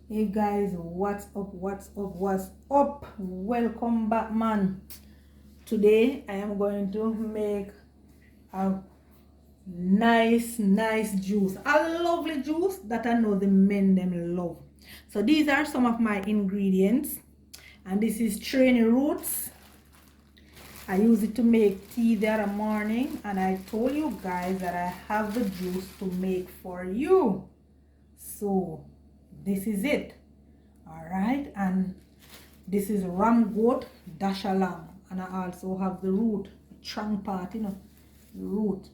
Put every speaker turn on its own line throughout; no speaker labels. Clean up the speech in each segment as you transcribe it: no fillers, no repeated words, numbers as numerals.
Hey guys, what's up, what's up? Welcome back, man. Today I am going to make a nice juice, a lovely juice that I know the men them love. So these are some of my ingredients, and this is Chaney roots. I use it to make tea the other morning, and I told you guys that I have the juice to make for you. So this is it. All right, and this is ram goat dashalang, and I also have the root, trunk part, the root.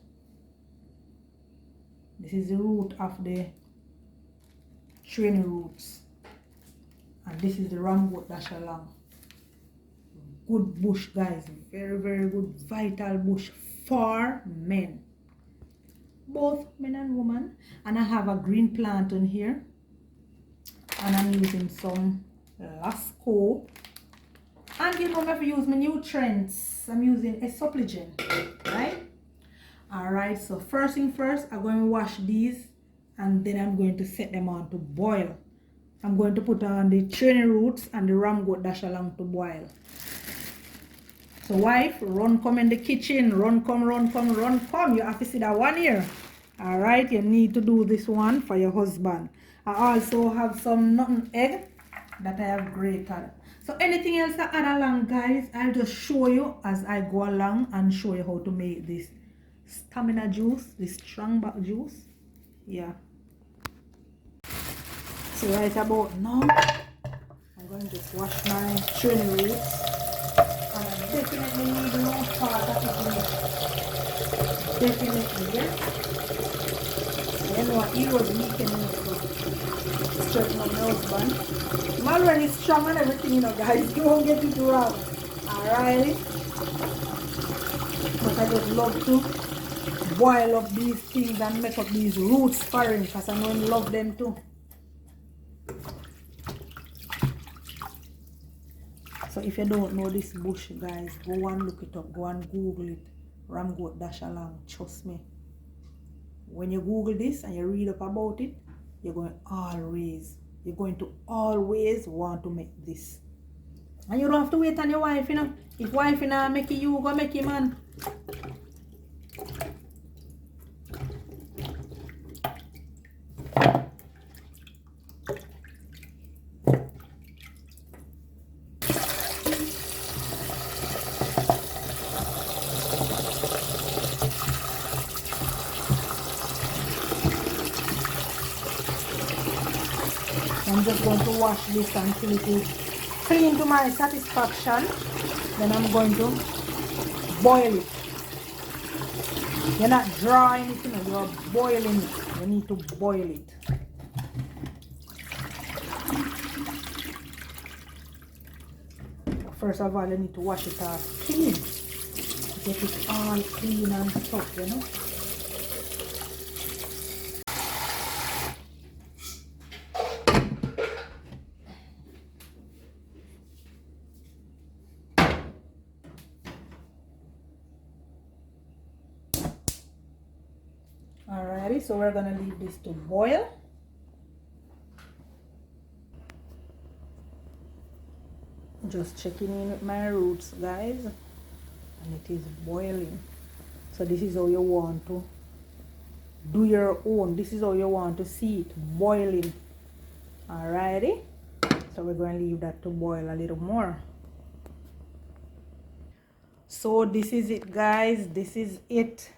This is the root of the Chaney roots, and this is the ram goat dashalang. Good bush, guys, very good, vital bush for men, both men and women. And I have a green plant on here, and I'm using some Lasco. And you know, if I use my nutrients, I'm using a supplement, right? All right, so first thing first, I'm going to wash these, and then I'm going to set them on to boil. I'm going to put on the Chaney roots and the ram goat dashalang to boil. So wife, run come in the kitchen, run come. You have to see that one here. All right, you need to do this one for your husband. I also have some nutmeg egg that I have grated. So anything else I add along, guys, I'll just show you as I go along and show you how to make this stamina juice, this strong back juice. Yeah. So right about now, I'm going to just wash my Chaney roots. And I definitely need no part of it. Definitely, yeah. You know what, he was weekend so straighten up my husband. I'm already strong and everything, guys. You won't get it wrong. Alright. But I just love to boil up these things and make up these roots for him, because I know him love them too. So if you don't know this bush, guys, go and look it up. Go and Google it. Ram goat dashalang. Trust me. When you Google this and you read up about it, you're going to always want to make this. And you don't have to wait on your wife, If wife make it, you go make it, man. I'm just going to wash this until it is clean to my satisfaction. Then I'm going to boil it. You're not drawing it, you're boiling it. You need to boil it. First of all, you need to wash it off clean. Get it all clean and stuff, Alrighty, so we're gonna leave this to boil. Just checking in with my roots, guys, and it is boiling. So this is how you want to do your own. This is how you want to see it boiling. Alrighty, so we're going to leave that to boil a little more. So this is it, guys. This is it.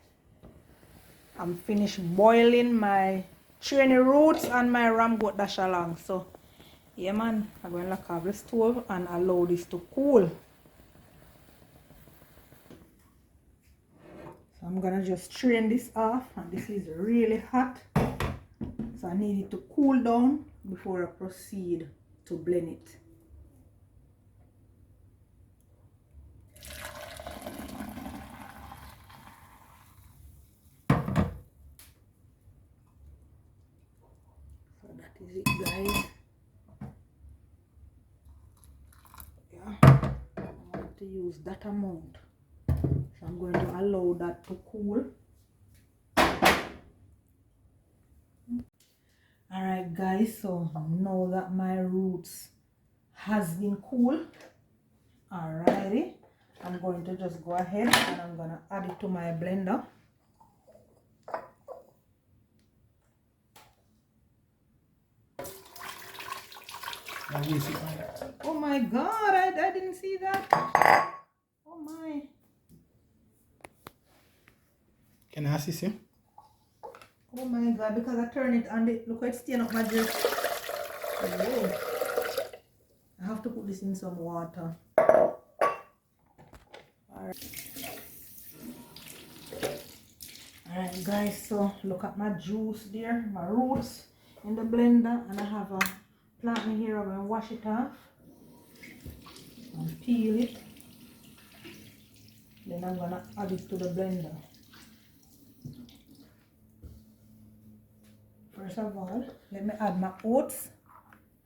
I'm finished boiling my Chaney roots and my ram goat dashalang. So yeah, man, I'm going to lock off the stove and allow this to cool. So I'm going to just strain this off, and this is really hot. So I need it to cool down before I proceed to blend it. So that is it, guys. I want to use that amount, so I'm going to allow that to cool. Alright, guys, guys. So now that my roots has been cool, alrighty, I'm going to just go ahead and I'm gonna add it to my blender. Oh my god, I didn't see that. Oh my.
Can I assist you?
Oh my god, because I turn it and look how it's staying up my dress. Oh. I have to put this in some water. Alright guys, so look at my juice there, my roots in the blender, and I have a plant in here. I'm going to wash it off and peel it. Then I'm going to add it to the blender. First of all, let me add my oats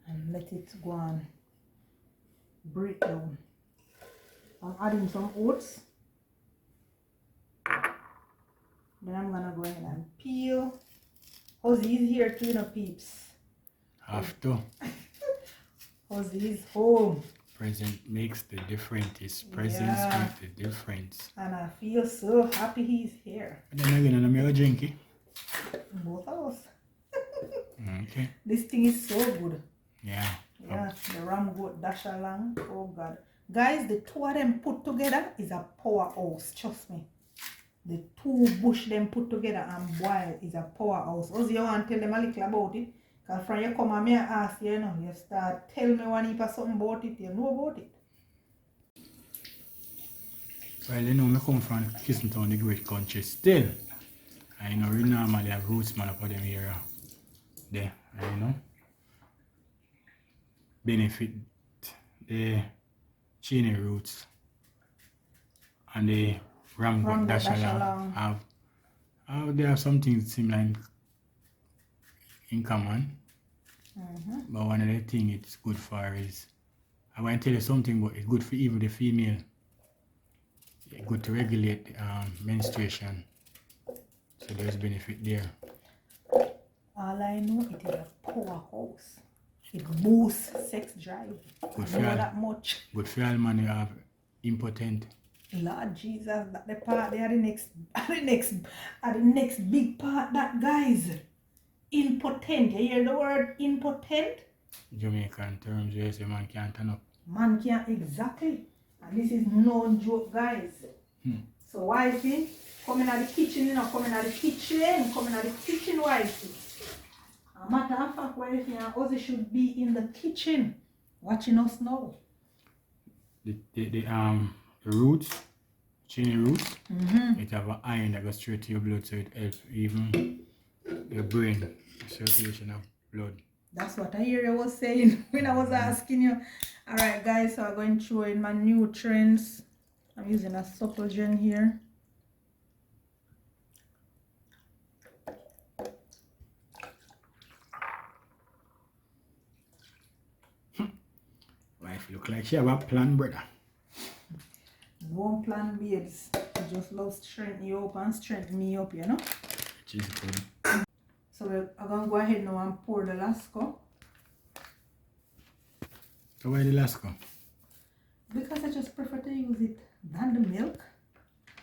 and let it go and break down. I'm adding some oats. Then I'm gonna go ahead and peel. Ozzy's here too, you know, peeps.
Have to.
Ozzy's home.
Present makes the difference. His presence makes the difference.
And I feel so happy he's here.
And then again, I'm going to drink it.
Both of us.
Okay.
This thing is so good.
Yeah.
Yeah, the ram goat dash along. Oh God. Guys, the two of them put together is a powerhouse. Trust me. The two bush them put together and boil is a powerhouse. Also, you want to tell them a little about it? Because from you come and me ask you, you know, you start tell me one heap of something about it, you know about it.
Well, you know, I come from Kissentown, the great country. Still, I know we normally have roots man up at them area. There, and you know, benefit the Chaney roots and the Ramgot dash along they have something similar in common. But one of the things it's good for is, I want to tell you something, but it's good for even the female. It's good to regulate menstruation. So there's benefit there.
All I know, it is a powerhouse. It boosts sex drive.
Good
I know that much.
Good for all man who have impotent.
Lord Jesus, that the part they are the next big part, that guys. Impotent. You hear the word impotent?
Jamaican terms, yes, a man can't turn up.
Man can't, exactly. And this is no joke, guys. So wifey, coming out the kitchen, you know, coming out the kitchen, wifey. A matter of fact, wifey and Ozzy should be in the kitchen watching us now.
The roots, Chaney roots, it have an iron that goes straight to your blood, so it helps even your brain, circulation of blood.
That's what I hear you was saying when I was asking you. Alright guys, so I'm going to throw in my nutrients. I'm using a supplement here.
Wife look like she have a plan, brother.
No plan, babes. I just love strengthen you up and strengthen me up, you know.
Which is good.
So I'm going to go ahead now and pour the Lasco.
So why the Lasco?
Because I just prefer to use it than the milk.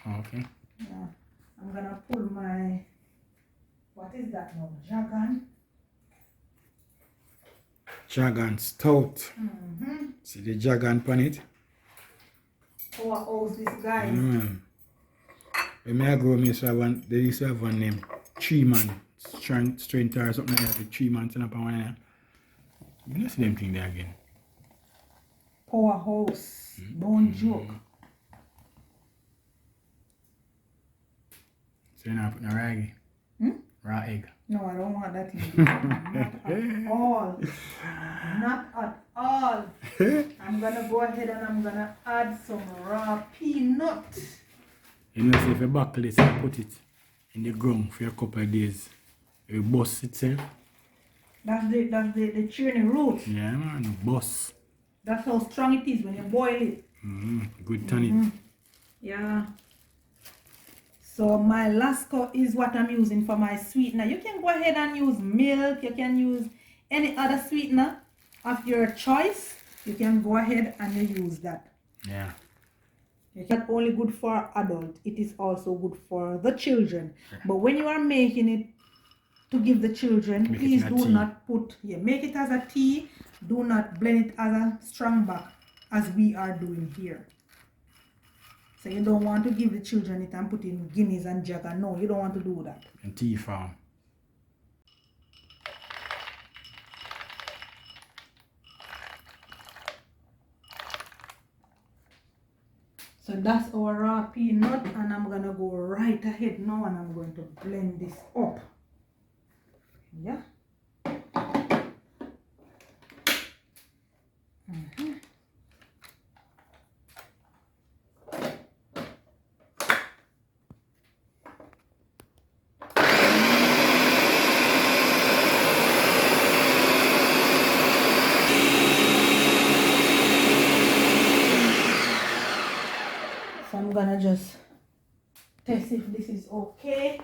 Okay.
Yeah. I'm going to pull my, what is that now?
Jagan stout. See the Jagan on it?
Oh, this guy.
When I grow, they used to have one name, 3 Man strength or something like that, 3 Man up on one. You don't see them thing there again.
Powerhouse. Don't joke.
So you're not putting a raw egg? Raw egg?
No, I don't want that in Not at all. Not at all. I'm going to go ahead and I'm going to add some raw peanut.
You know, so if you buckle this and put it in the ground for a couple of days, it will bust itself.
That's the Chaney root.
Yeah, man, bust.
That's how strong it is when you boil it.
Good tonic.
Yeah. So my Lasco is what I'm using for my sweetener. You can go ahead and use milk. You can use Any other sweetener of your choice, you can go ahead and you use that.
Yeah.
It's not only good for adult, it is also good for the children. But when you are making it to give the children, please do not put, make it as a tea. Do not blend it as a strong back as we are doing here. So you don't want to give the children it and put in Guinness and Jagger. No, you don't want to do that.
In tea form.
So that's our raw peanut, and I'm gonna go right ahead now and I'm going to blend this up. Yeah. So I'm gonna just test if this is okay.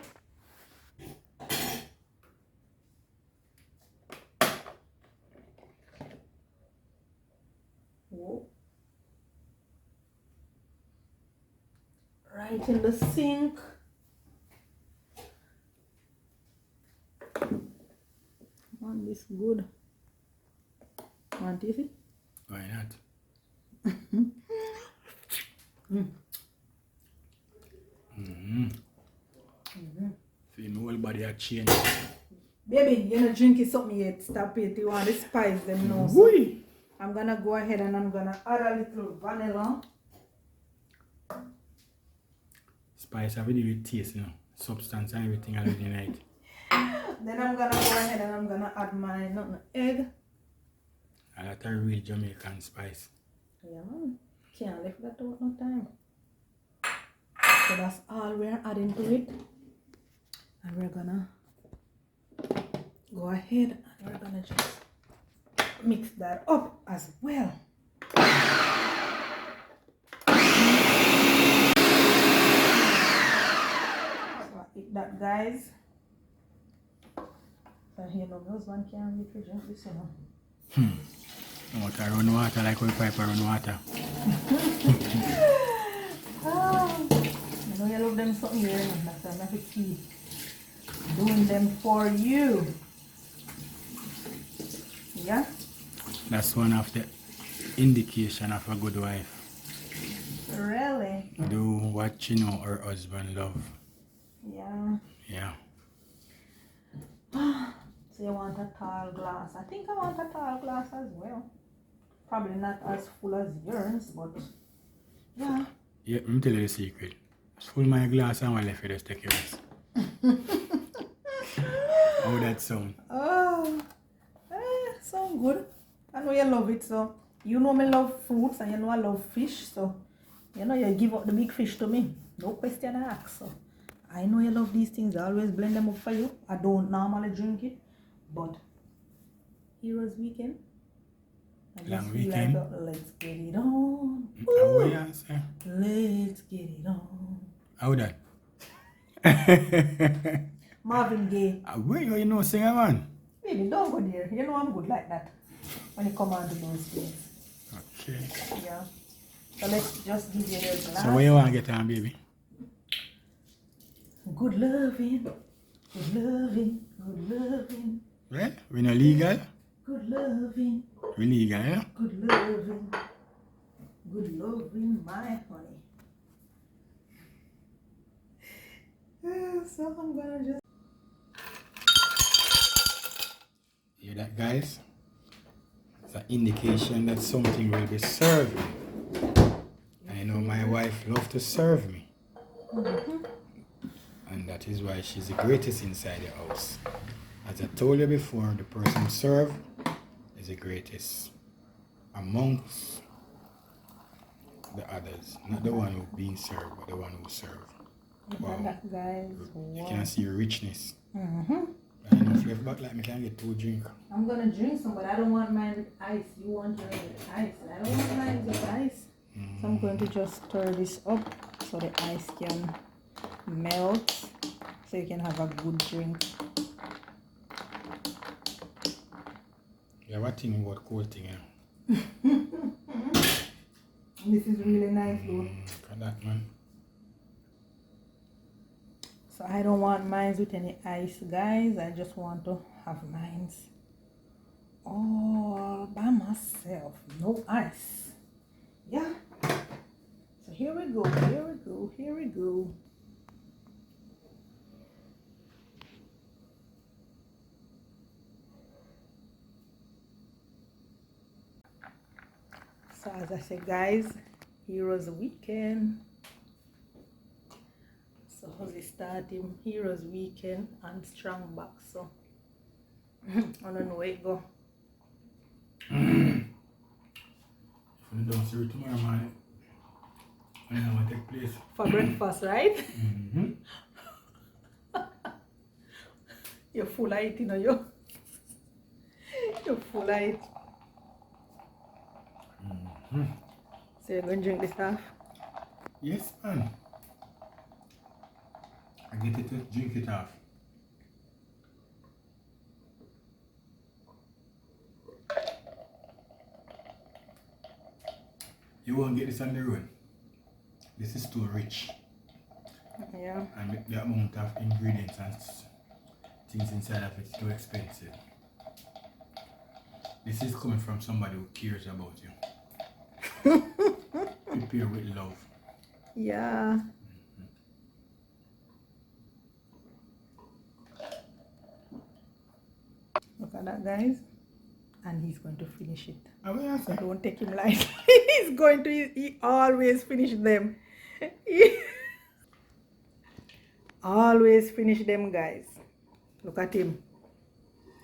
Whoa. Right in the sink. On this good. Want to taste it?
Why not? Feel my whole body had changed.
Baby, you're not drinking something yet. Stop it. You want to spice them now. So I'm gonna go ahead and I'm gonna add a little vanilla.
Spice have really with taste, you know. Substance and everything already in it.
Then I'm gonna go ahead and I'm gonna add my egg.
And that's a real Jamaican spice.
Yeah, man. Can't leave that out no time. So that's all we're adding to it. And we're gonna go ahead and we're gonna just mix that up as well. So I eat that, guys. So here no husband can't make you drink this, you know.
Water run water like oil pipe run water.
Oh, you know you love them something here, and that's why I have to keep doing them for you. Yeah?
That's one of the indication of a good wife.
Really?
Do what you know her husband love.
Yeah.
Yeah.
So you want a tall glass? I think I want a tall glass as well. Probably not as full as yours, but yeah.
Yeah, let me tell you the secret. Just full my glass and I left you just take yours. How that sound?
Oh, sound good. I know you love it, so you know me love fruits and you know I love fish, so you know you give up the big fish to me. No question asked. So I know you love these things. I always blend them up for you. I don't normally drink it, but Heroes Weekend. I just
Long
feel
weekend.
like let's get it on.
How you answer?
Let's get it on.
How that?
Marvin Gaye.
Where you know singer man?
Baby, don't go there. You know I'm good like that when you come on to those things.
Okay.
Yeah. So let's just give you your glass.
So where you want to get on, baby?
Good loving, good loving, good loving.
Well, we not legal.
Good loving.
We legal, yeah?
Good loving. Good loving, my honey. So I'm gonna just...
Hear that, guys? It's an indication that something will be served. I know my wife loves to serve me. And that is why she's the greatest inside the house. As I told you before, the person served is the greatest amongst the others. Not the one who's being served, but the one who served. Wow.
That, guys.
You can see your richness.
Mm-hmm.
I know if you back like me, can get 2 drinks.
I'm gonna drink some, but I don't want mine with ice. You want yours with ice. I don't want mine with ice. So I'm going to just stir this up so the ice can melt, so you can have a good drink.
what thing about coating, you know?
This is really nice though.
Look at that, man.
So I don't want mine with any ice, guys. I just want to have mine all by myself. No ice. Yeah. So here we go, here we go, here we go. So as I said, guys, Heroes Weekend. So how's it starting? Heroes Weekend and strong back. So I don't know where it go.
If you don't see it tomorrow morning, I know what take place.
For breakfast, right? You're full of it, you know, you're full of it. So you're going to drink this half?
Yes, man. I get it to drink it off. You won't get this on the road. This is too rich.
Yeah.
And the amount of ingredients and things inside of it is too expensive. This is coming from somebody who cares about you. Prepare with love.
Yeah. Look at that, guys. And he's going to finish it. Don't take him lightly. He's going to, he always finish them. He always finish them, guys. Look at him.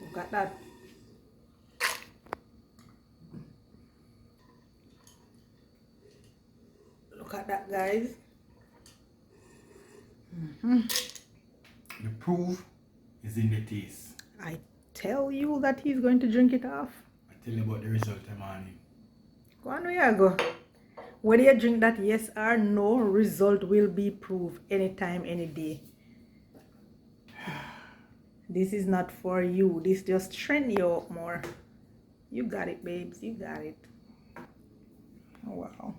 Look at that. Look at that, guys.
The proof is in the taste.
I tell you that he's going to drink it off.
I tell you about the result I'm on.
Go on, where you go. Whether you drink that yes or no, result will be proved anytime, any day. This is not for you. This just strengthens you up more. You got it, babes. You got it. Oh, wow.